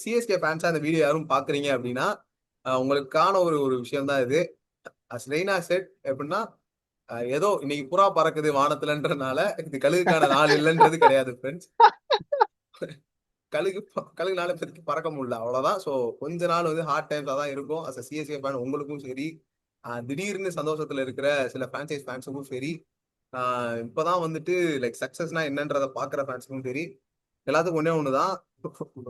CSK ஃபேன்ஸா அந்த video யாரும் பாக்குறீங்க அப்படின்னா உங்களுக்கான ஒரு ஒரு விஷயம் தான் இது. ரெய்னா செட் எப்படின்னா ஏதோ இன்னைக்கு புறா பறக்குது வானத்துலன்றனால இது கழுகுக்கான நாள் இல்லைன்றது கிடையாது ஃப்ரெண்ட்ஸ். கழுகு கழுகுனால இப்போதைக்கு பறக்க முடியல அவ்வளவுதான். ஸோ கொஞ்ச நாள் வந்து ஹார்ட் டைம்ஸா தான் இருக்கும். அஸ் சிஎஸ்கே ஃபேன் உங்களுக்கும் சரி, திடீர்னு சந்தோஷத்துல இருக்கிற சில பிரான்சைஸ் ஃபேன்ஸுக்கும் சரி, இப்பதான் வந்துட்டு லைக் சக்சஸ்னா என்னன்றத பாக்குற ஃபேன்ஸுக்கும் சரி, எல்லாத்துக்கும் ஒன்னே ஒண்ணுதான்.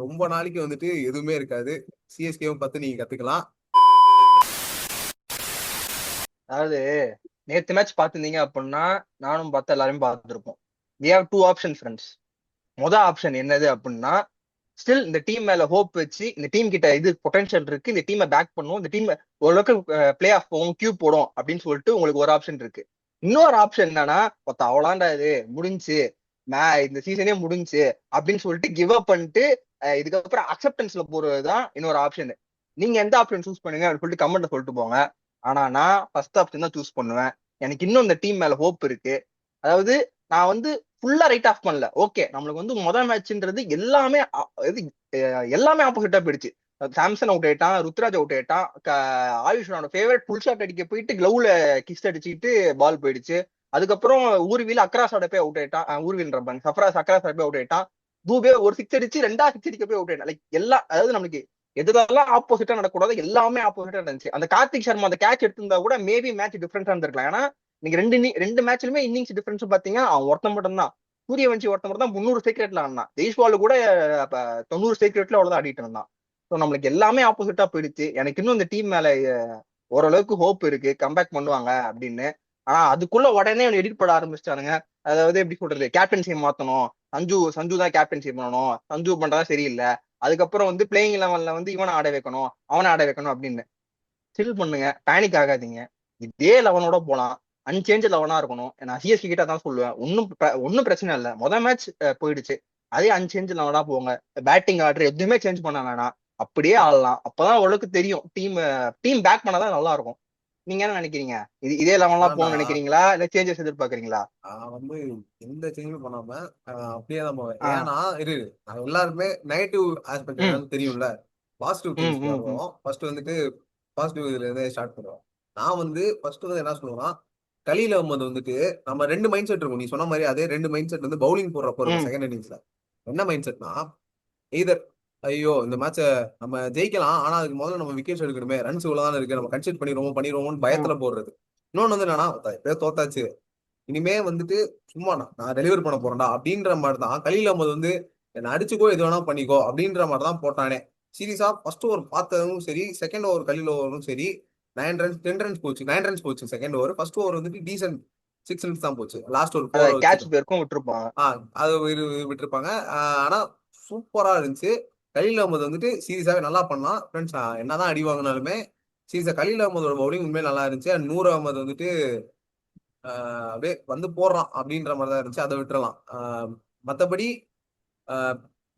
ரொம்ப நாளைக்கு வந்துட்டு எதுவுமே இருக்காது. சிஎஸ்கேவும் பார்த்து நீங்க கத்துக்கலாம். அதாவது நேத்து மேட்ச் பாத்துருந்தீங்க அப்படின்னா நானும் பார்த்து எல்லாரும் பார்த்துருப்போம். We have two option friends. மொதல் ஆப்ஷன் என்னது அப்படின்னா, ஸ்டில் இந்த டீம் மேல ஹோப் வச்சு இந்த டீம் கிட்ட இது பொட்டன்ஷியல் இருக்கு, இந்த டீமை பேக் பண்ணும், இந்த டீம் ஓரளவுக்கு பிளே ஆஃப் போகும், கியூ போடும் அப்படின்னு சொல்லிட்டு உங்களுக்கு ஒரு ஆப்ஷன் இருக்கு. இன்னொரு ஆப்ஷன் என்னன்னா, அவ்வளோண்டா இது முடிஞ்சு இந்த சீசனே முடிஞ்சு அப்படின்னு சொல்லிட்டு கிவ் அப் பண்ணிட்டு இதுக்கப்புறம் அக்செப்டன்ஸ்ல போறதுதான் இன்னொரு ஆப்ஷன். நீங்க எந்த ஆப்ஷன் சூஸ் பண்ணுங்க அப்படின்னு சொல்லிட்டு கமெண்ட்ல சொல்லிட்டு போங்க. ஆனா நான் ஃபர்ஸ்ட் ஆப்ஷன் தான் சூஸ் பண்ணுவேன். எனக்கு இன்னும் இந்த டீம் மேல ஹோப் இருக்கு. அதாவது நான் வந்து ஃபுல்லா ரைட் ஆஃப் பண்ணல. ஓகே, நம்மளுக்கு வந்து முதல் மேட்ச்ன்றது எல்லாமே எல்லாமே ஆப்போசிட்டா போயிடுச்சு. சாம்சன் அவுட் ஆயிட்டான், ருத்ராஜ் அவுட் ஆயிட்டான், ஆயுஷ்னோட ஃபேவரட் புல் ஷாட் அடிக்க போயிட்டு கிளவுல கிஸ் அடிச்சுட்டு பால் போயிடுச்சு. அதுக்கப்புறம் ஊர்வீல் அக்ராஸோட போய் அவுட் ஆயிட்டான். ஊர்வீல் பாருங்க, சஃப்ராஸ் அக்ராஸோட போய் அவுட் ஆயிட்டான். தூபே ஒரு சிக்ஸ் அடிச்சு சிக்ஸ் அடிக்க போய் அவுட் ஆயிட்டான். லைக் எல்லாம், அதாவது நம்மளுக்கு எதுலாம் ஆப்போசிட்டா நடக்கூடாது எல்லாமே ஆப்போசிட்டா நடந்துச்சு. அந்த கார்த்திக் சர்மா அந்த கேட்ச் எடுத்திருந்தா கூட மேபி மேட்ச் டிஃபரன்ஸா இருந்திருக்கலாம். ஏன்னா நீங்க ரெண்டு மேட்ச்லுமே இன்னிங்ஸ் டிஃபரன்ஸ் பாத்தீங்கன்னா அவன் ஒருத்தன் மட்டும் தான், சூரியவன்சி ஒருத்தன் மட்டும் தான் 300 ஸ்ட்ரைக் ஆடினான். ஜெய்ஸ்வால் கூட 90 ஸ்ட்ரைக் அவ்வளவுதான் ஆடிட்டு இருந்தான். ஸோ நம்மளுக்கு எல்லாமே ஆப்போசிட்டா போயிடுச்சு. எனக்கு இன்னும் இந்த டீம் மேல ஓரளவுக்கு ஹோப் இருக்கு, கம்பேக் பண்ணுவாங்க அப்படின்னு. ஆனா அதுக்குள்ள உடனே எடிட் பண்ண ஆரம்பிச்சிட்டானுங்க. அதாவது எப்படி சொல்றது, கேப்டன்சி மாத்தணும், சஞ்சு தான் கேப்டன்சி பண்ணணும், சஞ்சு பண்றதா சரியில்லை. அதுக்கப்புறம் வந்து பிளேயிங் லெவன்ல வந்து இவனை ஆட வைக்கணும், அவனை ஆட வைக்கணும் அப்படின்னு. சில் பண்ணுங்க, பேனிக் ஆகாதீங்க. இதே லெவனோட போலாம், அன்சேஞ்ச் லெவனா இருக்கணும். நான் சிஎஸ்கே கிட்ட தான் சொல்லுவேன், ஒன்னும் பிரச்சனை இல்லை. முதல் மேட்ச் போயிடுச்சு, அதே அன்சேஞ்ச் லெவனா போங்க. பேட்டிங் ஆர்டர் எதுவுமே சேஞ்ச் பண்ண வேணாம், அப்படியே ஆடலாம். அப்பதான் ஓரளவுக்கு தெரியும், டீம் பேக் பண்ணாதான் நல்லா இருக்கும். நீங்க என்ன நினைக்கிறீங்க? இதே லெவன்லாம் போகணும்னு நினைக்கிறீங்களா, இல்ல சேஞ்சஸ் எதிர்பார்க்கறீங்களா? வந்து எந்த சேஞ்சுமே பண்ணாம அப்படியே தான் போவேன். ஏன்னா நாங்க எல்லாருமே நெகட்டிவ் ஆஸ்பெக்ட் ம் என்னன்னு தெரியும்ல. பாசிட்டிவ் ம் திங்ஸ்க்கு ம் ம் வருவோம். ஃபர்ஸ்ட் வந்துட்டு பாசிட்டிவ் இதுல இருந்தே ஸ்டார்ட் பண்ணுவோம். நான் வந்து ஃபர்ஸ்ட் வந்து என்ன சொல்லுவேன்னா, கலீல் அஹ்மத் வந்துட்டு நம்ம ரெண்டு மைண்ட் செட் இருக்கும். நீ சொன்ன மாதிரி அதே ரெண்டு மைண்ட் செட் வந்து பவுலிங் போடுறப்ப இருக்கும் ம் செகண்ட் இன்னிங்ஸ்ல. என்ன மைண்ட் செட்னா, எய்தர் ஐயோ இந்த மேட்சை நம்ம ஜெயிக்கலாம், ஆனா அதுக்கு முதல்ல நம்ம விக்கெட்ஸ் எடுக்கணுமே, ரன்ஸ் இவ்வளவுதான் இருக்கு, நம்ம கன்சிட் பண்ணிடுவோம்னு ம். பயத்துல போடுறது. இன்னொன்னு வந்து என்னன்னா, எப்படியோ தோத்தாச்சு, இனிமே வந்துட்டு சும்மா நான் டெலிவரி பண்ண போறேன்டா அப்படின்ற மாதிரி தான் கலீல் அஹ்மத் வந்து என்ன அடிச்சுக்கோ எது வேணா பண்ணிக்கோ அப்படின்ற மாதிரி தான் போட்டானே. சீரியஸா ஃபர்ஸ்ட் ஓவர் பார்த்ததும் சரி, செகண்ட் ஓவர் கலீல் ஓவரும் சரி, 9 ரன்ஸ் 10 ரன்ஸ் போச்சு, 9 ரன்ஸ் போச்சு செகண்ட் ஓவர். ஃபர்ஸ்ட் ஓவர் வந்துட்டு டீசென்ட் 6 ரன்ஸ் தான் போச்சு. லாஸ்ட் ஒரு அத 4 கேட்ச் வச்சுட்டோம். பேருக்கும் விட்டுருப்பாங்க. அது விட்டுருப்பாங்க. ஆனா சூப்பரா இருந்துச்சு. கலீல் அஹ்மத் வந்துட்டு சீரியஸாவே நல்லா பண்ணான் ஃப்ரெண்ட்ஸ். என்னதான் அடி வாங்கினாலுமே சீரியஸா கலீல் அஹ்மதோட பவுலிங் உண்மையே நல்லா இருந்துச்சு. நூர் அஹ்மத் வந்துட்டு அப்படியே வந்து போடுறான் அப்படின்ற மாதிரி தான் இருந்துச்சு. அதை விட்டுறலாம். மற்றபடி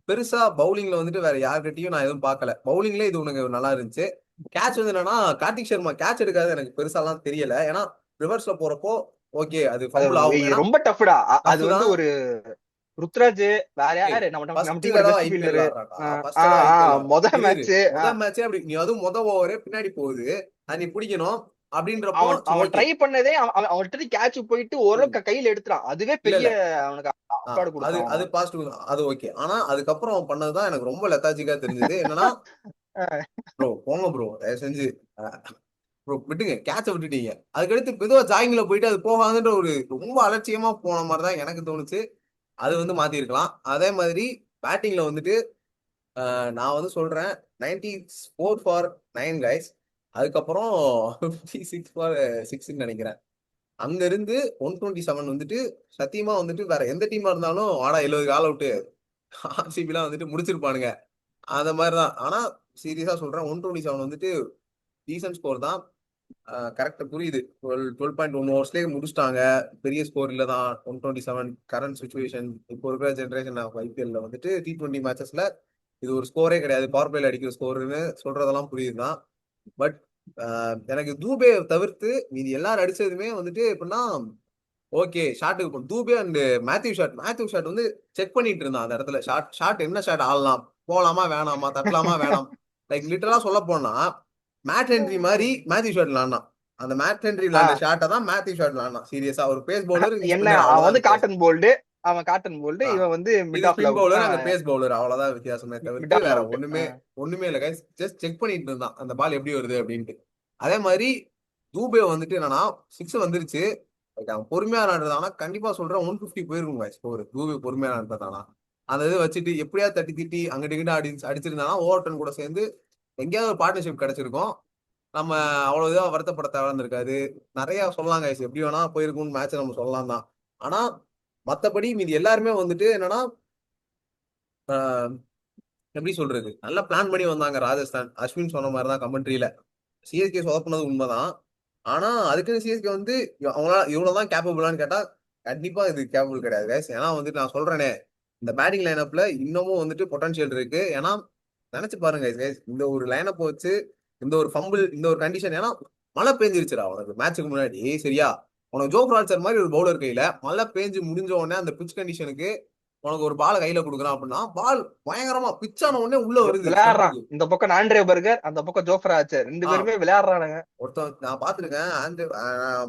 பெருசா பவுலிங்ல வந்துட்டு வேற யார்கிட்டயும் நான் எதுவும் பார்க்கல. பவுலிங்ல இது உனக்கு நல்லா இருந்துச்சு. கேட்ச் வந்து என்னன்னா, கார்த்திக் சர்மா கேட்ச் எடுக்காது எனக்கு பெருசாலாம் தெரியல. ஏன்னா ரிவர்ஸ்ல போறப்போ ஓகே அது அது ஃபம்பிள் ஆகும். ஏன்னா ரொம்ப டஃப்டா. அது டஃப் வந்து தான். ஒரு ருத்ராஜ், வேற யாரு நம்ம ஃபர்ஸ்ட் டீமோட தடவை பெஸ்ட் ஐபிஎல் ஃபீல்டரு. ஆடுறாடா. ஃபர்ஸ்ட் தடவை ஐபிஎல் ஆடுறான். மொத இரு மேட்ச் முத மேட்சே அப்படி நீ அதுவும் முத ஓவரே பின்னாடி போகுது, அது நீ பிடிக்கணும் அப்படின்றப்போ அவன் சரி அவன் ஓகே. ட்ரை பண்ணதே அவன்கிட்ட கேட்ச் போயிட்டு ஓரளவுக்கு கையில எடுத்துறான். அதுவே இல்ல பெரிய இல்ல அவனுக்கு அப்பாடு அது கொடுத்தான் அது அவனும். பாசிட்டிவ் தான், அது ஓகே. ஆனா அதுக்கப்புறம் அவன் பண்ணதுதான் எனக்கு ரொம்ப லெத்தாஜிக்கா தெரிஞ்சது. என்னன்னா, ப்ரோ போங்க ப்ரோ, தயவு செஞ்சு ப்ரோ விட்டுங்க, கேட்ச விட்டுட்டீங்க. அதுக்கடுத்து மெதுவா ஜாயிங்ல போயிட்டு அது போகாதுன்ற ஒரு ரொம்ப அலட்சியமா போன மாதிரி தான் எனக்கு தோணுச்சு. அது வந்து மாத்தி இருக்கலாம். அதே மாதிரி பேட்டிங்ல வந்துட்டு நான் வந்து சொல்றேன் 94 ஃபார் 9 கைஸ். அதுக்கப்புறம் 56 ஃபார் 6 நினைக்கிறேன். அங்க இருந்து 127 வந்துட்டு சத்தியமா வந்துட்டு வேற எந்த டீமா இருந்தாலும் ஆனா 70 ஆல் அவுட் ஆர்சிபிலாம் வந்துட்டு முடிச்சிருப்பானுங்க. அந்த மாதிரிதான். ஆனா சீரியஸா சொல்றேன், 127 வந்துட்டு டீசன்ட் ஸ்கோர் தான். கரெக்ட் புரியுது. 12.1 ஓவர்ஸ்லேயே முடிச்சிட்டாங்க. பெரிய ஸ்கோர் இல்ல தான். 127 கரண்ட் சுச்சுவேஷன், இப்போ இருக்கிற ஜென்ரேஷன் ஆஃப் ஐபிஎல்ல வந்துட்டு T20 மேட்சஸ்ல இது ஒரு ஸ்கோரே கிடையாது. பவர் பிளேல அடிக்கிற ஸ்கோர்னு சொல்றதெல்லாம் புரியுதுதான். பட் எனக்கு தூபே தவிர்த்து மீதி எல்லாரும் அடிச்சதுமே வந்துட்டு எப்படின்னா ஓகே ஷாட்டுக்கு தூபே அண்ட் மேத்யூ ஷாட் வந்து செக் பண்ணிட்டு இருந்தான் அந்த இடத்துல. ஷாட் என்ன ஷாட் ஆடலாம், போலாமா வேணாமா, தட்டலாமா வேணாம். லைக் லிட்டரலா சொல்ல போனா மேட் ஹென்ரி மாதிரி மேத்யூ ஷாட் விளாண்டான். அந்த மேட் ஹென்ரி விளாண்ட ஆஹ் ஷாட்டை தான் மேத்யூ ஷாட் விளாண்டான். சீரியஸா ஒரு பேஸ் பவுலர், இங்க என்ன ஸ்பின்னர், அவன் அவ்வளவுதான் வந்து வித்தியாசம். காட்டன் போல்டு, அவன் காட்டன் போல்டு, இவன் வந்து மிட் இது ஆஃப் ஸ்பின் லெவல் பவுலர், அங்க பேஸ் பவுலர், அவ்வளவுதான் வித்தியாசமே மிட் தவிர்த்து ஆஃப் வேற லெவல். ஒண்ணுமே இல்ல கைஸ். ஜஸ்ட் செக் பண்ணிட்டு இருந்தான் அந்த பால் எப்படி வருது அப்படின்ட்டு. அதே மாதிரி தூபே வந்துட்டு என்னன்னா சிக்ஸ் வந்துருச்சு. Like அவன் பொறுமையா விளாண்டுருந்தானா கண்டிப்பா சொல்றேன் 150 போயிருக்கும் guys ஸ்கோர். தூபே பொறுமையா விளாண்டுட்டானா அந்த இது வச்சுட்டு எப்படியா தட்டி திட்டி அங்கிட்டு இங்கிட்ட அடிச்சிருந்தானா ஓவர்டன் கூட சேர்ந்து எங்கேயாவது ஒரு பார்ட்னர்ஷிப் கிடைச்சிருக்கும். நம்ம அவ்வளவு இதா வருத்தப்பட தேவையிருந்திருக்காது. நிறைய சொல்லலாம் guys, எப்படி வேணா போயிருக்கும்னு மேட்ச் நம்ம சொல்லலாம் தான். ஆனா மத்தபடி மீதி எல்லாருமே வந்துட்டு என்னன்னா எப்படி சொல்றது, நல்லா பிளான் பண்ணி வந்தாங்க ராஜஸ்தான். அஸ்வின் சொன்ன மாதிரி தான் கமெண்ட்ரியில சிஎஸ்கே சொதப்புனது உண்மைதான். ஆனா அதுக்குன்னு சிஎஸ்கே வந்து அவங்களால இவ்வளவுதான் கேப்பபிளான்னு கேட்டா கண்டிப்பா இது கேப்பபிள் கிடையாது guys. ஏன்னா வந்துட்டு நான் சொல்றேனே, இந்த பேட்டிங் லைனப்ல இன்னமும் வந்துட்டு பொட்டன்ஷியல் இருக்கு. ஏன்னா நினைச்சு பாருங்க guys, இந்த ஒரு லைனப் வச்சு இந்த ஒரு ஃபம்பிள் இந்த ஒரு கண்டிஷன். ஏன்னா மழை பெஞ்சிருச்சுடா உனக்கு மேட்சுக்கு முன்னாடி, சரியா? உனக்கு ஜோஃப்ரால்சர் மாதிரி ஒரு பவுலர் கையில மழை பெஞ்சு முடிஞ்ச உடனே அந்த பிச் கண்டிஷனுக்கு உனக்கு ஒரு பால் கையில கொடுக்குறான் அப்படின்னா பால் பயங்கரமா பிச் ஆன உடனே உள்ள வருது விளையாடுறான். ஸ்டம்புக்கு. இந்த பக்கம் ஆண்ட்ரே பர்கர், அந்த பக்கம் ஜோஃப்ரா ஆர்ச்சர், ரெண்டு ஆ பேருமே விளையாடுறானுங்க. ஒருத்தன் நான் பாத்துருக்கேன். அந்த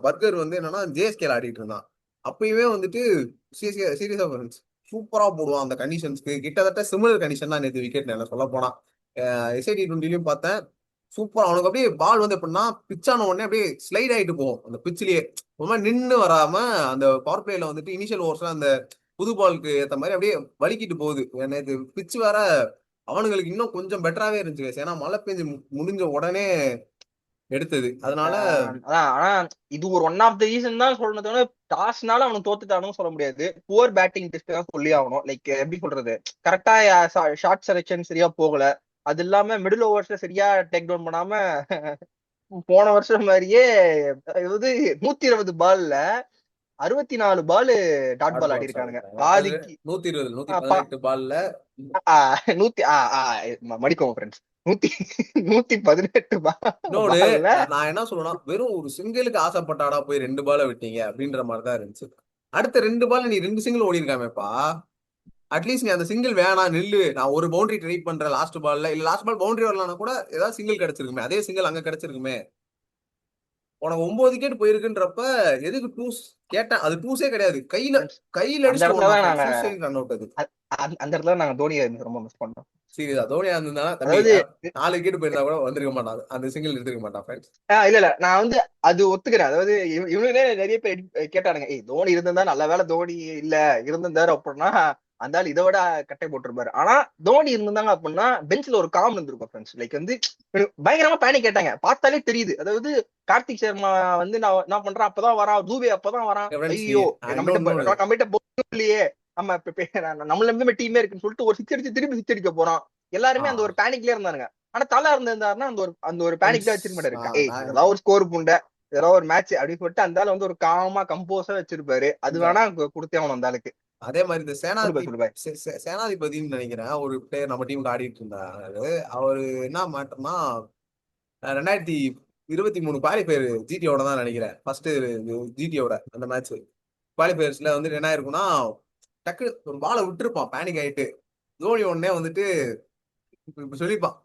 பர்கர் வந்து என்னன்னா ஜேஎஸ்கேல ஆடிட்டு இருந்தான். அப்பயுமே வந்துட்டு சிஎஸ்கே சீரியஸா சூப்பரா போடுவான் அந்த கண்டிஷன்ஸ்க்கு. கிட்டத்தட்ட சிமிலர் கண்டிஷன் தான் நேற்று விக்கெட் என்ன சொல்ல போனா. எஸ்ஐடி 20லயும் பார்த்தேன். சூப்பர். அவனுக்கு அப்படியே பால் வந்து எப்படின்னா பிச்சான உடனே அப்படியே ஸ்லைட் ஆயிட்டு போகும் அந்த பிச்சிலேயே. ஒரு மாதிரி நின்று வராம அந்த பவர் பிளேல வந்துட்டு இனிஷியல் ஓவர்ஸ்ல அந்த புது பாலுக்கு ஏத்த மாதிரி அப்படியே வலிக்கிட்டு போகுது. நேற்று பிச்சு வேற அவனுங்களுக்கு இன்னும் கொஞ்சம் பெட்டராவே இருந்துச்சு guys. ஏன்னா மழை பெஞ்சு முடிஞ்ச உடனே எடுத்தது, அதனால அதான் ஆனா இது ஒரு ஒன் ஆஃப் த ரீசன் தான் சொல்றத, டாஸ்னால அவனுக்கு தோத்துட்டானும் சொல்ல முடியாது. புவர் பேட்டிங் டெஸ்ட் தான் சொல்லி ஆகணும். லைக் எப்படி சொல்றது, கரெக்டா ஷார்ட் செலக்ஷன் சரியா போகல. அது இல்லாம மிடில் ஓவர்ஸ்ல சரியா டேக் டவுன் பண்ணாம போன வருஷம் மாதிரியே அதாவது 120 பால்ல 64 பால் டாட் டாட் பால் ஆடி பால்ஸ் இருக்கானுங்க ஆடுறாங்க. அது பாதிக்கு. 120 அப்பா 118 பால்ல. நூத்தி மடிக்கோங்க ஃப்ரெண்ட்ஸ், 118 இன்னொன்னு பால்ல. நான் என்ன சொல்லுவேன்னா, வெறும் ஒரு சிங்கிளுக்கு ஆசைப்பட்டாடா போய் 2 பாலை விட்டீங்க அப்படின்ற மாதிரி தான் இருந்துச்சு. அடுத்த 2 பால் நீ 2 சிங்கிள் ஓடி இருக்காமேப்பா. அட்லீஸ்ட் நீ அந்த சிங்கிள் வேணாம் நில்லு, நான் ஒரு பவுண்டரி ட்ரை பண்றேன் லாஸ்ட் பால்ல, இல்ல லாஸ்ட் பால் பவுண்டரி வரலாம்னா கூட ஏதாவது சிங்கிள் கிடைச்சிருக்குமே, அதே சிங்கிள் அங்க கிடைச்சிருக்குமே. உனக்கு 9 விக்கெட் போயிருக்குன்றப்ப எதுக்கு டூஸ் கேட்டேன். அது டூஸே கிடையாது, கையில Friends, கையில அந்த அடிச்சுட்டு இடத்துல ஓடனா தான் நாங்க ஃப்ரெண்ட்ஸ் ரன் அவுட் அது. அந்த இடத்துல நாங்க தோனியை ரொம்ப மிஸ் பண்ணோம். சீரியஸா தோனியா இருந்தா தம்பி அதாவது 4 விக்கெட் போயிருந்தா கூட வந்திருக்க மாட்டான், அந்த சிங்கிள் எடுத்துக்க மாட்டான் ஃப்ரெண்ட்ஸ். இல்ல இல்ல, நான் வந்து அது ஒத்துக்கிறேன். அதாவது இவனுங்களே நிறைய பேர் கேட்டானுங்க, ஏய் தோனி இருந்திருந்தா நல்ல வேளை தோனி இல்ல இருந்திருந்தாரு அப்படின்னா அந்த ஆள் இதை விட கட்டை போட்டிருப்பாரு. ஆனா தோனி இருந்திருந்தாங்க அப்படின்னா பெஞ்ச்ல ஒரு காம் இருந்திருக்கும் ஃப்ரெண்ட்ஸ். லைக் வந்து பயங்கரமா பேனிக் கேட்டாங்க, பார்த்தாலே தெரியுது. அதாவது கார்த்திக் சர்மா வந்து நான் என்ன பண்றேன், அப்பதான் வரான் தூபே, அப்பதான் வரான். ஃப்ரெண்ட்ஸ் ஐயோ இன்னொன்னு நம்மகிட்ட இல்லையே, நம்ம நம்மள இருந்து டீமே இருக்குன்னு சொல்லிட்டு ஒரு சிக்ஸ் அடிச்சு திரும்பி சிக்ஸ் அடிக்க போறான். எல்லாருமே அந்த ஒரு பேனிக்லயே இருந்தானுங்க. ஆனா தலா இருந்திருந்தாருன்னா அந்த ஒரு பேனிக் தான் வச்சிருக்க மாட்டாரு. ஏய் நான் இதெல்லாம் ஒரு ஸ்கோர் புண்டை, இதெல்லாம் ஒரு மேட்ச் அப்படின்னு சொல்லிட்டு அந்த ஆள் வந்து ஒரு காமா கம்போஸா வச்சிருப்பாரு. அது வேணா கொடுத்தே ஆகணும் அந்த ஆளுக்கு. அதே மாதிரி இந்த சொல்லுப்பா சொல்லுப்பா. சேனாதிபதினு நினைக்கிறேன் ஒரு பிளேயர் நம்ம டீமுக்கு ஆடிட்டு இருந்தாரு. அவரு என்ன மாட்டோம்னா 2023 குவாலிஃபயர் ஜிடியோட தான் நினைக்கிறேன். ஃபர்ஸ்ட் ஜிடியோட அந்த மேட்ச் குவாலிஃபயர்ஸ்ல வந்துட்டு என்ன இருக்கும்னா டக்கு ஒரு பாலை விட்டுருப்பான் பேனிக் ஆயிட்டு. தோனி உடனே வந்துட்டு இப்ப சொல்லிப்பான்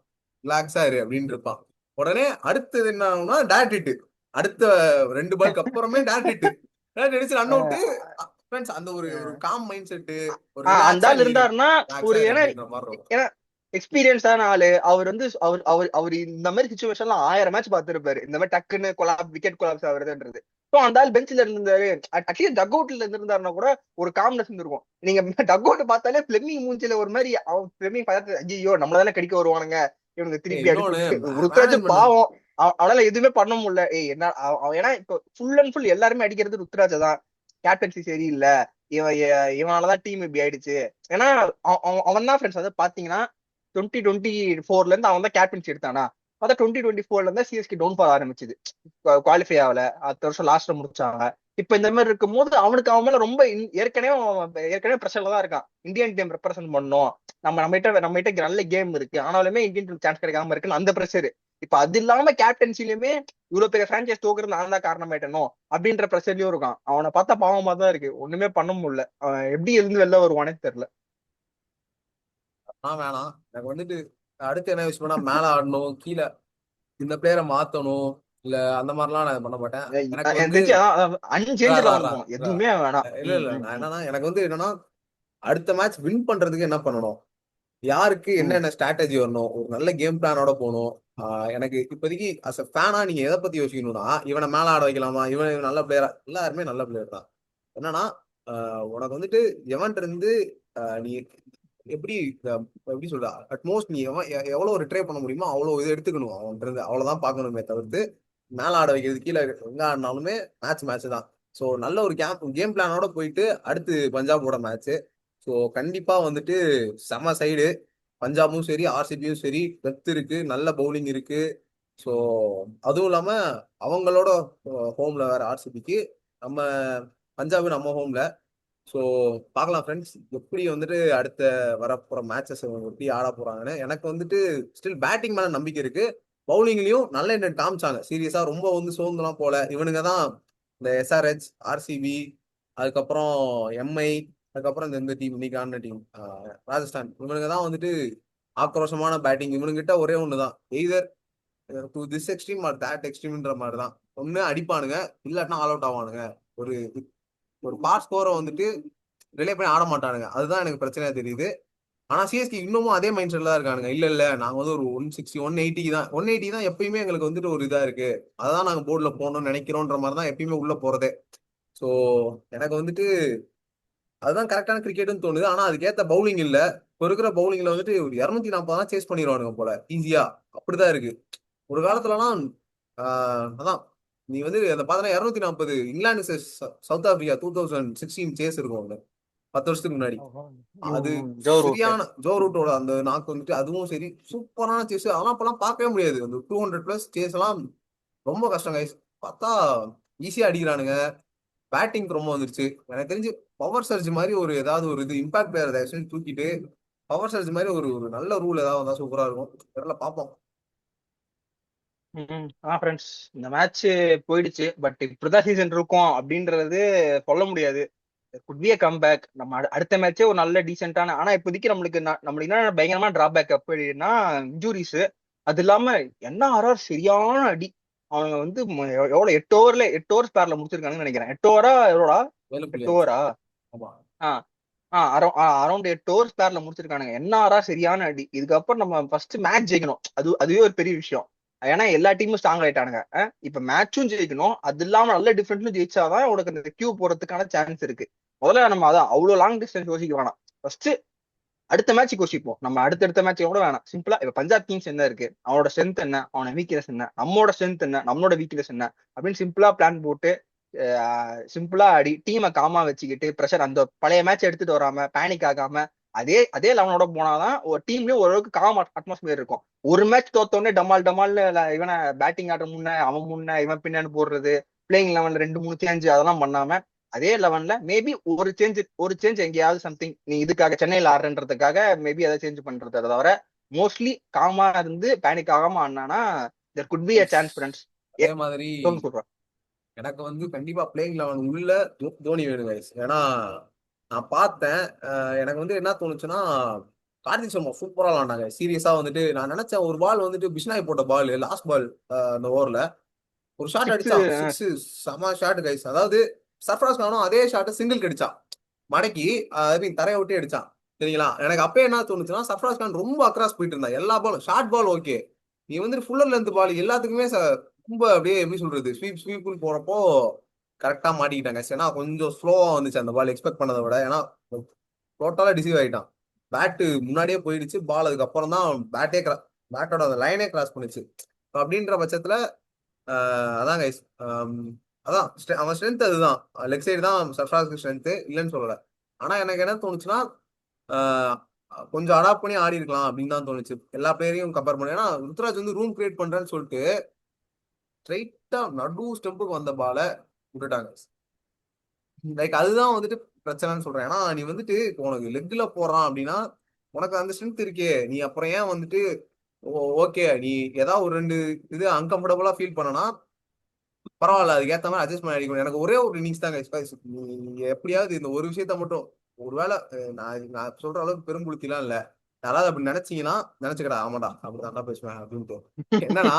ரிலாக்ஸா இரு அப்படின்னு இருப்பான். உடனே அடுத்தது என்ன ஆகும்னா டேரக்ட் ஹிட். அடுத்த 2 பாலுக்கு அப்புறமே டேரக்ட் ஹிட். டேரக்ட் அடிச்சு ரன் அவுட். ஃப்ரெண்ட்ஸ் அந்த ஒரு ஒரு காம் மைண்ட் செட், ஒரு அந்த ரிலாக்ஸா ஆள் நீ இரு, இருந்தாருன்னா ரிலாக்ஸா ஒரு இரு ஏன்னா அப்படின்ற மாதிரி இருக்கும். ஏன்னா எக்ஸ்பீரியன்ஸான ஆளு அவர் வந்து அவர் இந்த மாதிரி சுச்சுவேஷன்ல 1000 மேட்ச் பார்த்திருப்பாரு. இந்த மாதிரி டக்குன்னு விக்கெட் கொலாப்ஸ் ஆகுறதுன்றது. ஸோ அந்த ஆள் பெஞ்சில இருந்தாரு, அட்லீஸ்ட் டக் அவுட்ல இருந்திருந்தாருன்னா கூட ஒரு காம்னஸ் இருந்திருக்கும். நீங்க டக் அவுட் பார்த்தாலே பிளெமிங் மூஞ்சில ஒரு மாதிரி அவன் பிளெமிங் பார்த்து ஐயோ நம்மளதானே கடிக்க வருவானுங்க இவனுங்க திருப்பி அப்படின்னு இன்னொன்னு சொல்லிட்டு ருத்ராஜ் மேனேஜ்மெண்ட். பாவம். அவனால எதுவுமே பண்ண முடியல. என்ன ஏன்னா இப்போ ஃபுல் அண்ட் ஃபுல் எல்லாருமே அடிக்கிறது ருத்ராஜ தான். கேப்டன்சி சரியில்லை, இவனாலதான் டீம் இப்படி ஆயிடுச்சு. ஏன்னா அவன் தான் ஃப்ரெண்ட்ஸ் வந்து பாத்தீங்கன்னா 2024 இருந்து அவன் தான் கேப்டன்சி எடுத்தானா. பார்த்தா 2024 இருந்தா சிஎஸ்கே டவுன் ஃபால் ஆரம்பிச்சது. குவாலிஃபை ஆகல, அடுத்த வருஷம் லாஸ்ட்ல முடிச்சாங்க. இப்ப இந்த மாதிரி இருக்கும் போது அவனுக்கு அவன் மேல ரொம்ப ஏற்கனவே பிரஷர்ல தான் இருக்கான். இந்தியன் டீம் ரெப்ரசென்ட் பண்ணணும், நம்ம கிட்ட நல்ல கேம் இருக்கு, ஆனாலுமே இந்தியன் டீம் சான்ஸ் கிடைக்காம இருக்குன்னு அந்த பிரஷர். இப்ப அது இல்லாம கேப்டன்சிலுமே இவ்வளவு பெரிய பிரான்சைஸ் தோக்குறது நான் தான் காரணமாயிட்டனும் அப்படின்ற பிரஷர்லயும் இருக்கான். அவனை பார்த்தா பாவமா தான் இருக்கு, ஒண்ணுமே பண்ண முடியல. அவன் எப்படி இருந்து வெளில வருவானே தெரியல. வேணாம். எனக்கு வந்துட்டு அடுத்து என்ன விஷயம்னா மேல ஆடணும், கீழே இந்த பிளேயரை மாத்தணும், இல்ல அந்த மாதிரிலாம் நான் பண்ண மாட்டேன். எனக்கு எனக்கு வந்து தெரிஞ்சு அன்சேஞ்ச் லெவன் போகணும், ரா எதுவுமே வேணாம். இல்ல இல்ல நான் என்னன்னா எனக்கு வந்து என்னன்னா அடுத்த மேட்ச் வின் பண்றதுக்கு என்ன பண்ணணும், யாருக்கு என்னென்ன ஸ்ட்ராட்டஜி வரணும், ஒரு நல்ல கேம் பிளானோட போகணும். எனக்கு இப்போதைக்கு அஸ் அ ஃபேனா நீங்க எதை பத்தி யோசிக்கணும்னா இவனை மேல ஆட வைக்கலாமா, இவன் நல்ல பிளேயரா, எல்லாருமே நல்ல பிளேயர் தான். என்னன்னா உனக்கு வந்துட்டு எவன் இருந்து நீ எப்படி எப்படி சொல்ற அட்மோஸ்ட் நீ எவ்வளவு ரிட்ரை பண்ண முடியுமோ அவ்வளவு இது எடுத்துக்கணும் அவன் இருந்து, அவ்வளவுதான் பார்க்கணுமே தவிர்த்து மேல ஆட வைக்கிறது கீழே எங்க ஆடினாலுமே மேட்ச் மேட்ச் தான். ஸோ நல்ல ஒரு கேம் பிளானோட போயிட்டு அடுத்து பஞ்சாபோட மேட்ச். ஸோ கண்டிப்பா வந்துட்டு செம சைடு, பஞ்சாபும் சரி ஆர்சிபியும் சரி டெப்த் இருக்கு, நல்ல பவுலிங் இருக்கு. ஸோ அதுவும் இல்லாம அவங்களோட ஹோம்ல வேற ஆர்சிபிக்கு, நம்ம பஞ்சாபு நம்ம ஹோம்ல. ஸோ பார்க்கலாம் ஃப்ரெண்ட்ஸ் எப்படி வந்துட்டு அடுத்த வரப்போற மேட்சஸ் எப்படி ஆட போறாங்கன்னு. எனக்கு வந்துட்டு ஸ்டில் பேட்டிங் மேல நம்பிக்கை இருக்கு. பவுலிங்லயும் நல்ல என்ன காமிச்சாங்க சீரியஸா, ரொம்ப வந்து சோர்ந்துலாம் போல. இவனுங்க தான் இந்த எஸ்ஆர்ஹெச், ஆர்சிபி, அதுக்கப்புறம் எம்ஐ, அதுக்கப்புறம் இந்த டீம் இன்னைக்கு ஆடின டீம் ராஜஸ்தான், இவனுங்க தான் வந்துட்டு ஆக்ரோஷமான பேட்டிங். இவனுங்கிட்ட ஒரே ஒண்ணுதான், either to this extreme or that எக்ஸ்ட்ரீம்ன்ற மாதிரி தான். ஒண்ணு அடிப்பானுங்க, இல்லாட்டினா ஆல் அவுட் ஆவானுங்க. ஒரு ஒரு பாஸ் ஸ்கோரை வந்துட்டு ரிலே பண்ணி ஆட மாட்டானுங்க. அதுதான் எனக்கு பிரச்சனையா தெரியுது. ஆனா சிஎஸ்கே இன்னமும் அதே மைண்ட் செட்ல தான் இருக்கானுங்க. இல்ல இல்ல நாங்க வந்து ஒரு 160 180 தான், 180 தான் எப்பயுமே எங்களுக்கு வந்துட்டு ஒரு இதா இருக்கு, அதான் நாங்க போர்டுல போகணும்னு நினைக்கிறோன்ற மாதிரி தான் எப்பயுமே உள்ள போறதே. ஸோ எனக்கு வந்துட்டு அதுதான் கரெக்டான கிரிக்கெட்னு தோணுது. ஆனா அதுக்கேத்த பவுலிங் இல்ல. இப்போ இருக்கிற பவுலிங்ல வந்துட்டு ஒரு 240 தான் சேஸ் பண்ணிடுவானுங்க போல ஈஸியா. அப்படிதான் இருக்கு. ஒரு காலத்துலலாம் அதான் நீ வந்து அந்த பார்த்தா 240 இங்கிலாந்து சவுத் ஆப்பிரிக்கா 2016 சேஸ் இருக்கும் ஒண்ணு, 10 வருஷத்துக்கு முன்னாடி. அது ஜோ ரூட். சரியான ஜோ ரூட்டோட அந்த நாக்கு வந்துட்டு அதுவும் சரி சூப்பரான சேஸ். அதெல்லாம் இப்பெல்லாம் பார்க்கவே முடியாது. அந்த 200+ சேஸ் எல்லாம் ரொம்ப கஷ்டம் கைஸ். பார்த்தா ஈஸியா அடிக்கிறானுங்க. பேட்டிங் ரொம்ப வந்துருச்சு. எனக்கு தெரிஞ்சு பவர் சர்ஜ் மாதிரி ஒரு ஏதாவது ஒரு இது இம்பாக்ட் பிளேயர் தயவு தூக்கிட்டு பவர் சர்ஜ் மாதிரி ஒரு ஒரு நல்ல ரூல் ஏதாவது வந்தா சூப்பரா இருக்கும். தெரியல, பார்ப்போம். ஃப்ரெண்ட்ஸ், இந்த மேட்ச் போயிடுச்சு. பட் இப்படிதான் சீசன் இருக்கும் அப்படின்றது சொல்ல முடியாது. Could be a comeback. நம்ம அடுத்த மேட்சே ஒரு நல்ல டீசென்டான, ஆனா இப்போதைக்கு நம்மளுக்கு என்ன பயங்கரமான டிராபேக் அப்படின்னா இன்ஜுரிஸ். அது இல்லாம என்ன ஆர்ஆர் சரியான அடி. அவங்க வந்து எவ்வளவு 8 ஓவர் ஸ்பேர்ல முடிச்சிருக்காங்கன்னு நினைக்கிறேன். 8 ஓவரா எவ்வளோடா? 8 7.5. ஓவரா? ஆமா. அரௌண்ட் 8 ஓவர் ஸ்பேர்ல முடிச்சிருக்கானுங்க. என்ன ஆறா சரியான அடி. இதுக்கப்புறம் நம்ம ஃபர்ஸ்ட் மேட்ச் ஜெயிக்கணும். அதுவே ஒரு பெரிய விஷயம். ஏன்னா எல்லா டீமும் ஸ்ட்ராங் ஆயிட்டானுங்க. இப்ப மேட்சும் ஜெயிக்கணும், அது இல்லாம நல்ல டிஃபரெண்ட்லும் ஜெயிச்சாதான் உனக்கு அந்த கியூ போறதுக்கான சான்ஸ் இருக்கு. முதல்ல நம்ம அதான் அவ்வளவு லாங் டிஸ்டன்ஸ் யோசிக்க வேணாம். ஃபர்ஸ்ட் அடுத்த மேட்ச் யோசிப்போம். நம்ம அடுத்தடுத்த மேட்ச் கூட வேணாம். சிம்பிளா இப்ப பஞ்சாப் கிங்ஸ் என்ன இருக்கு, அவனோட ஸ்ட்ரென்த் என்ன, அவனோட வீக்னஸ் என்ன, நம்மளோட ஸ்ட்ரென்த் என்ன, நம்மளோட வீக்னஸ் என்ன அப்படின்னு சிம்பிளா பிளான் போட்டு சிம்பிளா அடி டீமை காமா வச்சுக்கிட்டு பிரஷர் அந்த பழைய மேட்ச் எடுத்துட்டு வராம பேனிக் ஆகாம அதே அதே லெவனோட போனாதான் ஒரு டீம்லயும் ஓரளவுக்கு காம் அட்மாஸ்பியர் இருக்கும். ஒரு மேட்ச் தோத்தோடனே டமால் டமால்னு இவனை பேட்டிங் ஆடுற முன்ன அவன் முன்ன இவன் பின்னான்னு போடுறது, பிளேயிங் லெவன்ல 2 3 சேஞ்ச் அதெல்லாம் பண்ணாம அதே லெவன்ல மேபி ஒரு சேஞ்ச் எங்கேயாவது சம்திங் நீ இதுக்காக சென்னையில் ஆடுறன்றதுக்காக மேபி அதை சேஞ்ச் பண்றதை தவிர மோஸ்ட்லி காமா இருந்து பேனிக் ஆகாம ஆனானா there could be a Yes. chance friends. அதே மாதிரி சொல்றேன். எனக்கு வந்து கண்டிப்பா பிளேயிங் லெவன் உள்ள தோனி வேணும் guys. ஏன்னா நான் பார்த்தேன். எனக்கு வந்து என்ன தோணுச்சுன்னா கார்த்திக் சர்மா சூப்பரா விளாண்டாங்க. சீரியஸா வந்துட்டு நான் நினைச்சேன் ஒரு பால் வந்துட்டு பிஷ்னாய் போட்ட பால், லாஸ்ட் பால் அந்த ஓவர்ல ஒரு ஷாட் சிக்ஸ். அடிச்சான், 6. செம ஷாட் கைஸ். அதாவது சர்ஃப்ராஸ் கானும் அதே ஷாட் சிங்கிள் அடிச்சான், மடக்கி ஐ மீன் தரையை விட்டு அடிச்சான். சரிங்களா, எனக்கு அப்பயே என்ன தோணுச்சுன்னா சர்ஃப்ராஸ் கான் ரொம்ப அக்ராஸ் போயிட்டு இருந்தா. எல்லா பாலும் ஷார்ட் பால் ஓகே, நீ வந்து ஃபுல்லர் லென்த் பால் எல்லாத்துக்குமே ரொம்ப அப்படியே எப்படி சொல்றது ஸ்வீப்னு போறப்போ கரெக்டா மாட்டிக்கிட்டாங்க. ஏன்னா கொஞ்சம் ஸ்லோவா வந்துச்சு அந்த பால் எக்ஸ்பெக்ட் பண்ணதை விட. ஏன்னா டோட்டலா டிசீவ் ஆயிட்டான். பேட்டு முன்னாடியே போயிடுச்சு, பால் அதுக்கப்புறம் தான் பேட்டோட அந்த லைனே கிராஸ் பண்ணுச்சு. அப்படின்ற பட்சத்துல அதான் கைஸ், அதான் அவன் ஸ்ட்ரென்த் அதுதான், லெக் சைடு தான் சர்ஃப்ராஸ்க்கு ஸ்ட்ரென்த், இல்லைன்னு சொல்லல. ஆனா எனக்கு என்ன தோணுச்சுன்னா ஆஹ் கொஞ்சம் அடாப்ட் பண்ணி ஆடி இருக்கலாம் அப்படின்னு தான் தோணுச்சு, எல்லா பிளேயரையும் கம்பேர் பண்ணி. ஏன்னா ருத்ராஜ் வந்து ரூம் கிரியேட் பண்றேன்னு சொல்லிட்டு ஸ்ட்ரைட்டா நடு ஸ்டெம்புக்கு வந்த பால விட்டுட்டாங்க. லைக் அதுதான் வந்துட்டு பிரச்சனைன்னு சொல்றேன். ஏன்னா நீ வந்துட்டு இப்போ உனக்கு லெக்ல போடுறான் அப்படின்னா உனக்கு அந்த ஸ்ட்ரென்த் இருக்கே, நீ அப்புறம் ஏன் வந்துட்டு ஓகே நீ ஏதாவது ஒரு 2 இது அன்கம்ஃபர்டபுளா ஃபீல் பண்ணனா பரவாயில்ல, அதுக்கு ஏத்த மாதிரி அட்ஜஸ்ட் பண்ணி அடிக்கணும். எனக்கு ஒரே ஒரு இன்னிங்ஸ் தான் guys. நீங்க எப்படியாவது இந்த ஒரு விஷயத்த மட்டும், ஒருவேளை நான் நான் சொல்ற அளவுக்கு பெரும்புழுத்திலாம் இல்ல, யாராவது அப்படி நினைச்சீங்கன்னா நினைச்சுக்கடா, ஆமாடா அப்படிதான்டா பேசுவேன் அப்படின்ட்டு. என்னன்னா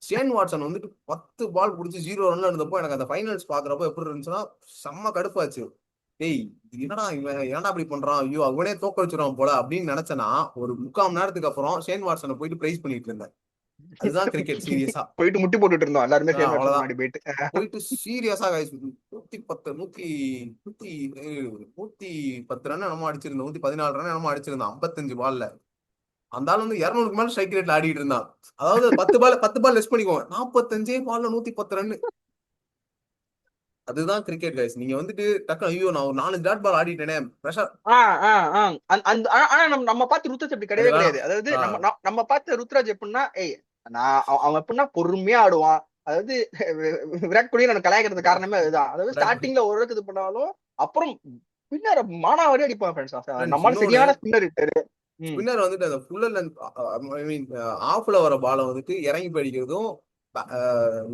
ஷேன் வாட்சன் வந்துட்டு 10 பால் பிடிச்சி 0 ரன்ல இருந்தப்போ எனக்கு அந்த ஃபைனல்ஸ் பாக்குறப்போ எப்படி இருந்துச்சுன்னா செம்ம கடுப்பாச்சு. டேய் என்னடா இவன் ஏன்டா அப்படி பண்றான், ஐயோ அவனே தோக்க வச்சிருவான் போல அப்படின்னு நினைச்சேன்னா ஒரு 3/4 மணி நேரத்துக்கு அப்புறம் ஷேன் வாட்சனை போயிட்டு பிரைஸ் பண்ணிட்டு இருந்தேன். அதுதான் கிரிக்கெட் சீரியஸா. போயிட்டு முட்டி போட்டுட்டு இருந்தோம் எல்லாருமே ஷேன் வாட்சன் அவ்வளவுதான். முன்னாடி போயிட்டு. போயிட்டு சீரியஸா கைஸ் 110 நூத்தி 110 ரன் என்னமோ அடிச்சிருந்தோம், 114 ரன் என்னமோ அடிச்சிருந்தான் 55 பால்ல. அந்த ஆள் வந்து 200க்கு மேல ஸ்ட்ரைக் ரேட்ல ஆடிட்டு இருந்தான். அதாவது 10 பால் லெஸ் பண்ணிக்கோங்க, 45 பால்ல 110 ரன். அதுதான் கிரிக்கெட் கைஸ். நீங்க வந்துட்டு டக்கு ஐயோ நான் ஒரு 4 டாட் பால் ஆடிட்டேனே ப்ரெஷர். ஆனா நம்ம பார்த்து ருத்ராஜ் அப்படி அது கிடையவே வேணாம். கிடையாது. அதாவது நம்ம பார்த்த ருத்ராஜ் எப்படின்னா, அவன் எப்படின்னா பொறுமையா ஆடுவான். அதாவது விராட் கோலி எனக்கு கலாய்க்கிறது காரணமே அதுதான். அதாவது ஸ்டார்டிங்ல ஒரு இது பண்ணாலும் அப்புறம் ஸ்பின்னர் மானாவாரி அடிப்பான் ஃப்ரெண்ட்ஸ். நம்மளால இன்னொன்னு சரியான ஸ்பின்னர் இட்டாரு. ஸ்பின்னர் வந்துட்டு அந்த ஃபுல்லர் லென்த், ஐ மீன் ஆஃப்ல வர பாலை வந்துட்டு இறங்கி போய் அடிக்கிறதும்,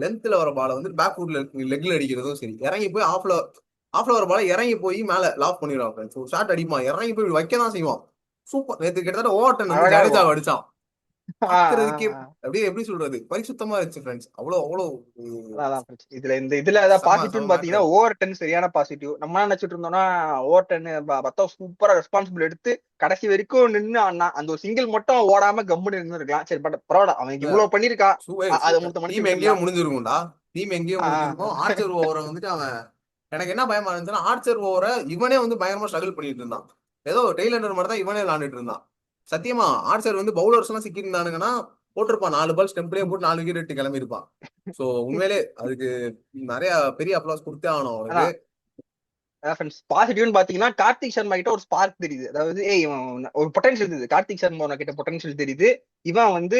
லென்த்ல வர பாலை வந்துட்டு பேக் ஃபுட்ல லெக்ல அடிக்கிறதும் சரி. இறங்கி போய் ஆஃப்ல வர பாலை இறங்கி போய் மேல லாக் பண்ணிடுவான். ஷாட் அடிப்பான், இறங்கி போய் வைக்க தான் செய்வான். சூப்பர். நேற்று கிட்டத்தட்ட ஓவர்டன் வந்து அழகா ஜடேஜாவை இருக்கும். அடிச்சான். பாக்குறதுக்கே அப்படியே எப்படி சொல்றது பரிசுத்தமா இருந்துச்சு ஃப்ரெண்ட்ஸ். அவ்வளவு அதான் பிரச்சனை. இதுல ஏதாவது செம செம பாசிட்டிவ்னு மேட்ரு. பாத்தீங்கன்னா ஓவர் டென் சரியான பாசிட்டிவ். நம்ம நினைச்சிட்டு இருந்தோம்னா ஓவர் டென் பார்த்தா சூப்பரா ரெஸ்பான்சிபிள் எடுத்து கடைசி வரைக்கும் நின்று அந்த ஒரு சிங்கிள் மட்டும் ஓடாம கம்முன்னு நின்று இருக்கலாம். சரி பட் பரவாயில்ல, அவனுக்கு இவ்வளவு பண்ணிருக்கான், அதை மட்டும் மனுஷன் டீம் எங்கேயோ விட்டுலாம். முடிஞ்சிருக்கும்டா. டீம் எங்கேயோ முடிஞ்சிருக்கும். ஆர்ச்சர் ஓவரை வந்துட்டு அவன், எனக்கு என்ன பயமா இருந்துச்சுன்னா ஆர்ச்சர் ஓவரை இவனே வந்து பயங்கரமா ஸ்ட்ரகிள் பண்ணிட்டு இருந்தான். ஏதோ டெய்லண்டர் மாதிரி தான் இவனே விளாண்டுட்டு இருந்தான். சத்தியமா ஆர்ச்சர் வந்து பவுலர்ஸ் எல்லாம் சிக்கி இருந்தானுங்கன்னா போட்டிருப்பான் 4 பால் ஸ்டெம்ப்லயே போட்டு 4 விக்கெட் எடுத்து கிளம்பியிருப்பான். சோ உண்மையிலே அதுக்கு நிறைய பெரிய அப்ளாஸ் கொடுத்தே ஆகணும் அவனுக்கு. பாசிட்டிவ்னு பாத்தீங்கன்னா கார்த்திக் சர்மா கிட்ட ஒரு ஸ்பார்க் தெரியுது. அதாவது இவன் ஒரு பொட்டன்ஷியல் தெரியுது. கார்த்திக் சர்மா கிட்ட பொட்டன்ஷியல் தெரியுது. இவன் வந்து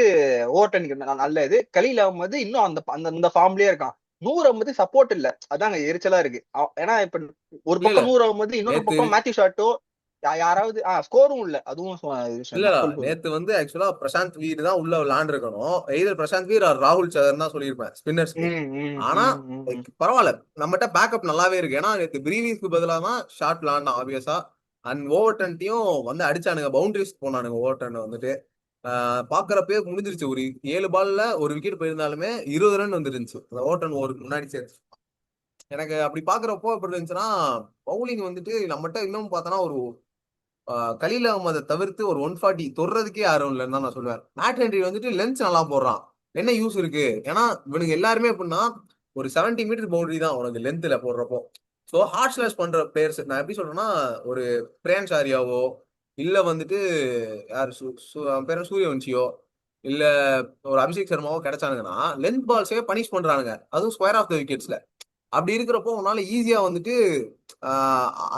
ஓவர் டென் நல்ல இது. கலீல் அகமது இன்னும் அந்த ஃபார்ம்லயே இருக்கான். 100 சப்போர்ட் இல்ல, அதாங்க எரிச்சலா இருக்கு. ஏன்னா இப்ப ஒரு இல்ல இல்ல பக்கம் 100 இன்னொரு நேத்து பக்கம் மேத்யூ ஷாட்டோ யாராவது ஸ்கோரும் இல்ல. அதுவும் விஷயம் இல்ல தான். சொல்லு. நேத்து வந்து ஆக்சுவலா பிரசாந்த் வீர் தான் உள்ள விளாண்டு இருக்கணும். எய்தர் பிரசாந்த் வீர் ஆர் ராகுல் சகர் தான் சொல்லியிருப்பேன் ஸ்பின்னர்ஸ்க்கு. ஆனா பரவாயில்ல, நம்மகிட்ட பேக்கப் நல்லாவே இருக்கு. ஏன்னா நேத்து பிரீவிஸ்க்கு பதிலாக தான் ஷாட் விளாண்டான் ஆப்வியஸா. அண்ட் ஓவர் டென்ட்டையும் வந்து அடிச்சானுங்க, பவுண்டரிஸ் போனானுங்க ஓவர் டென் வந்துட்டு. பாக்குறப்பே முடிஞ்சிருச்சு. ஒரு 7 பால்ல ஒரு விக்கெட் போயிருந்தாலுமே 20 ரன் வந்துருந்துச்சு அந்த ஓவர் டென் ஓவருக்கு முன்னாடி சேர்த்து. எனக்கு அப்படி பாக்குறப்போ எப்படி இருந்துச்சுன்னா பவுலிங் வந்துட்டு நம்மகிட்ட இன்னும் பார்த்தோன்னா ஒரு கலீல் அகமதை தவிர்த்து ஒரு 140 தொடுறதுக்கே யாரும் இல்லைன்னு தான் நான் சொல்லுவேன். மேட் ஹென்ரி வந்துட்டு லென்ஸ் நல்லா போடுறான். என்ன யூஸ் இருக்கு? ஏன்னா இவனுக்கு எல்லாருமே எப்படின்னா ஒரு 70 மீட்டர் பவுண்டரி தான் உனக்கு லென்த்ல போடுறப்போ. ஸோ ஹார்ட் ஸ்லாஷ் பண்ற பிளேயர்ஸ் நான் எப்படி சொல்றேன்னா ஒரு பிரேன்ஸ் ஆரியாவோ இல்ல வந்துட்டு யார் அவன் பேர் சூரியவன்சியோ இல்ல ஒரு அபிஷேக் சர்மாவோ கிடைச்சானுங்கன்னா லென்த் பால்ஸே பனிஷ் பண்றானுங்க, அதுவும் ஸ்கொயர் ஆஃப் த விக்கெட்ஸ்ல. அப்படி இருக்கிறப்போ உன்னால ஈஸியா வந்துட்டு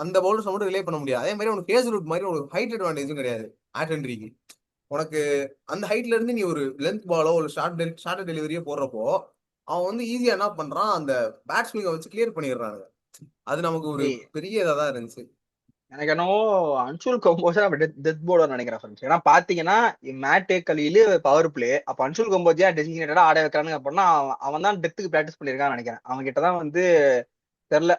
அந்த பவுலர்ஸ் மட்டும் ரிலே பண்ண முடியாது. அதே மாதிரி உனக்கு ஹேசல்வுட் மாதிரி உனக்கு ஹைட் அட்வான்டேஜும் கிடையாது ஆட்டன்ட்ரிக்கு. உனக்கு அந்த ஹைட்ல இருந்து நீ ஒரு லென்த் பாலோ ஒரு ஷார்ட் டெலிவரியோ போடுறப்போ அவன் வந்து ஈஸியா என்ன பண்றான், அந்த பேட்ஸ்மேனை வச்சு கிளியர் பண்ணிடுறாங்க. அது நமக்கு ஒரு பெரிய இதா தான் இருந்துச்சு. எனக்கு என்னவோ அன்சுல் கம்போஜா டெத் போர்டர் நினைக்கிறேன் ஃப்ரெண்ட்ஸ். ஏன்னா பாத்தீங்கன்னா மேட்டு கலியில பவர் பிளே, அப்ப அன்சுல் கம்போஜா டெசிக்னேட்டடா ஆட வைக்கிறானுங்க அப்படின்னா அவன் தான் டெத்துக்கு பிராக்டிஸ் பண்ணிருக்கான்னு நினைக்கிறேன். அவன் கிட்டதான் வந்து தெரியல,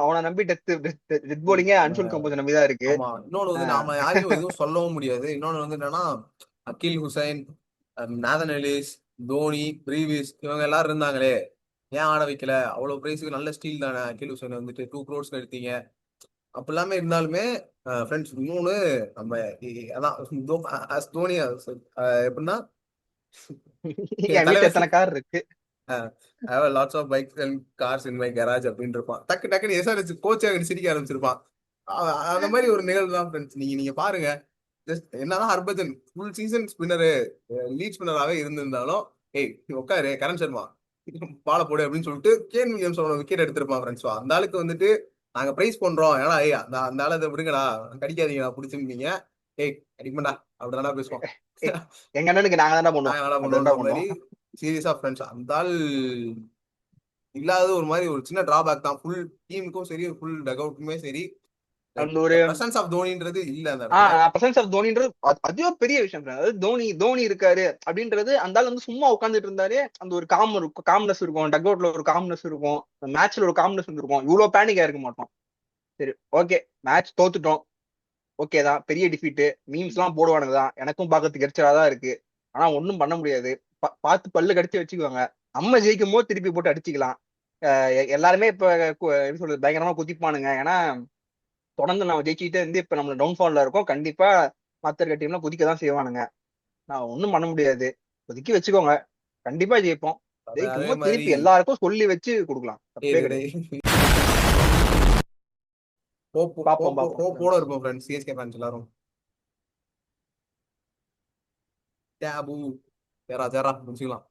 அவனை நம்பி டெத் போலிங்கே அன்சுல் கம்போஜ் நம்பி தான் இருக்கு. ஆமா. இன்னொன்னு வந்து நாம யாரையும் எதுவும் சொல்லவும் முடியாது. இன்னொன்னு வந்து என்னன்னா Akeal Hosein, Nathan Ellis, Dhoni, Brevis இவங்க எல்லாரும் இருந்தாங்களே, ஏன் ஆட வைக்கல? அவ்வளவு பிரைஸுக்கு நல்ல ஸ்டீல் தானே. அகில் ஹுசைன் வந்துட்டு 2 crores எடுத்தீங்க. அப்ப எல்லாமே இருந்தாலுமே ஃப்ரெண்ட்ஸ் இன்னொன்னு நம்ம அதான் தோனி எப்படின்னா என் வீட்டுல தலைவர் எத்தனை கார் இருக்கு. Lots of bikes and cars in my garage அப்படின்னு இருப்பான். டக்கு டக்குன்னு எஸ்ஆர்எச் கோச்சே சிரிக்க ஆரம்பிச்சிருப்பான். அந்த மாதிரி ஒரு நிகழ்வு தான் ஃப்ரெண்ட்ஸ். நீங்க பாருங்க, ஜஸ்ட் என்னதான் Harbhajan full season spinner lead ஸ்பின்னராகவே இருந்திருந்தாலும் ஏய் நீ உட்காரு கரண் சர்மா பால போடு அப்படின்னு சொல்லிட்டு கேன் வில்லியம்ஸோட விக்கெட் எடுத்திருப்பான் ஃப்ரெண்ட்ஸ். அந்த ஆளுக்கு வந்துட்டு நாங்க பிரைஸ் பண்றோம், ஏன்னா ஏய் அந்த ஆளை விடுங்கடா, கடிக்காதீங்கடா பிடிச்சிருந்தீங்க, ஏய் அடிக்கமாடா அப்படிதானா பேசுவோம். எங்க அண்ணனுக்கு நாங்க தானே பண்ணுவோம், நாங்க என்ன அப்படின்டா பண்ணுவோம் மாதிரி சீரியஸா ஃப்ரெண்ட்ஸ். அந்த ஆள் இல்லாத ஒரு மாதிரி ஒரு சின்ன டிராபேக் தான் ஃபுல் டீமுக்கும் சரி ஃபுல் டக் அவுட்டுமே சரி. அந்த ஒரு பிரசன்ஸ் ஆஃப் தோனின்றது இல்ல அந்த இடத்துல. பிரசன்ஸ் ஆஃப் தோனின்றது அதுவே பெரிய விஷயம். அதாவது தோனி இருக்காரு அப்படின்றது, அந்த ஆள் வந்து சும்மா உட்காந்துட்டு இருந்தாலே அந்த ஒரு காம்னஸ் இருக்கும், டக் அவுட்ல ஒரு காம்னஸ் இருக்கும், மேட்ச்ல ஒரு காம்னஸ் இருக்கும். இவ்வளவு பேனிக்கா இருக்க மாட்டோம். சரி ஓகே, மேட்ச் தோத்துட்டோம். ஓகே தான், பெரிய டிஃபீட், மீம்ஸ் எல்லாம் போடுவானுங்க தான், எனக்கும் பாக்கிறதுக்கு எரிச்சலா தான் இருக்கு. ஆனா ஒண்ணும் பண்ண முடியாது. பார்த்து பல்லு கடிச்சு வச்சுக்குவாங்க. நம்ம ஜெயிக்கும் போது திருப்பி போட்டு அடிச்சுக்கலாம். எல்லாருமே இப்ப எப்படி சொல்றது, பயங்கரமா குதிப்பானுங்க. ஏன்னா தொடர்ந்து நம்ம ஜெயிச்சுக்கிட்டே இருந்து இப்ப நம்ம டவுன்ஃபால்ல இருக்கோம். கண்டிப்பா மத்த இருக்க டீம்லாம் குதிக்க தான் செய்வானுங்க. நான் ஒண்ணும் பண்ண முடியாது. ஒதுக்கி வச்சுக்கோங்க, கண்டிப்பா ஜெயிப்போம். ஜெயிக்கும் அதே போது மாதிரி திருப்பி எல்லாருக்கும் சொல்லி வச்சு கொடுக்கலாம், தப்பே கிடையாது. பாப்போம் பாப்போம் ஹோப்போட friends. இருக்கும் ஃப்ரெண்ட்ஸ், சிஎஸ்கே ஃபேன்ஸ் எல்லாரும். டேபு. சேரா சேரா முடிச்சுக்கலாம்.